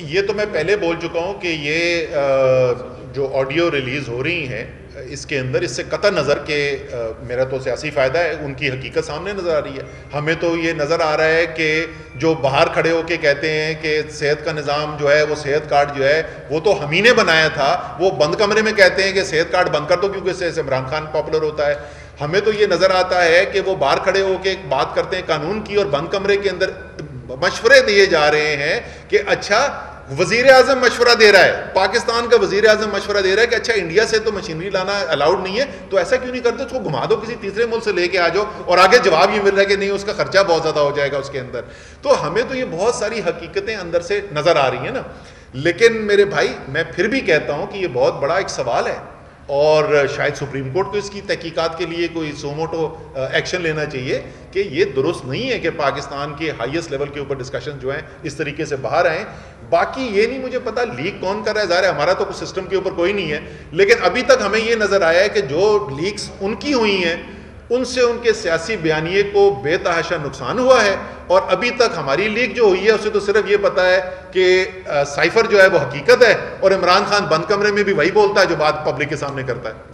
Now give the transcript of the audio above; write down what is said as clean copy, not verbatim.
ये तो मैं पहले बोल चुका हूँ कि ये जो ऑडियो रिलीज़ हो रही हैं इसके अंदर इससे कतई नज़र के मेरा तो सियासी फ़ायदा है, उनकी हकीकत सामने नज़र आ रही है। हमें तो ये नज़र आ रहा है कि जो बाहर खड़े होके कहते हैं कि सेहत का निज़ाम जो है वो सेहत कार्ड जो है वो तो हम ही ने बनाया था, वो बंद कमरे में कहते हैं कि सेहत कार्ड बंद कर दो क्योंकि इससे इमरान खान पॉपुलर होता है। हमें तो ये नज़र आता है कि वो बाहर खड़े होके बात करते हैं कानून की और बंद कमरे के अंदर मशवरे दिए जा रहे हैं कि अच्छा वजीर आजम मशवरा दे रहा है, पाकिस्तान का वजीर आजम मशवरा दे रहा है कि अच्छा इंडिया से तो मशीनरी लाना अलाउड नहीं है, तो ऐसा क्यों नहीं करते, उसको घुमा दो किसी तीसरे मुल्क से लेके आ जाओ। और आगे जवाब ये मिल रहा है कि नहीं उसका खर्चा बहुत ज़्यादा हो जाएगा उसके अंदर। तो हमें तो ये बहुत सारी हकीकतें अंदर से नज़र आ रही हैं ना। लेकिन मेरे भाई मैं फिर भी कहता हूँ कि ये बहुत बड़ा एक सवाल है और शायद सुप्रीम कोर्ट को इसकी तहकीकात के लिए कोई सोमोटो एक्शन लेना चाहिए कि ये दुरुस्त नहीं है कि पाकिस्तान के हाईएस्ट लेवल के ऊपर डिस्कशन जो हैं इस तरीके से बाहर आए। बाकी ये नहीं मुझे पता लीक कौन कर रहा है, ज़ाहिर है हमारा तो सिस्टम के ऊपर कोई नहीं है, लेकिन अभी तक हमें ये नज़र आया है कि जो लीक्स उनकी हुई हैं उनसे उनके सियासी बयानिए को बेतहाशा नुकसान हुआ है। और अभी तक हमारी लीक जो हुई है उससे तो सिर्फ ये पता है कि साइफर जो है वो हकीकत है और इमरान खान बंद कमरे में भी वही बोलता है जो बात पब्लिक के सामने करता है।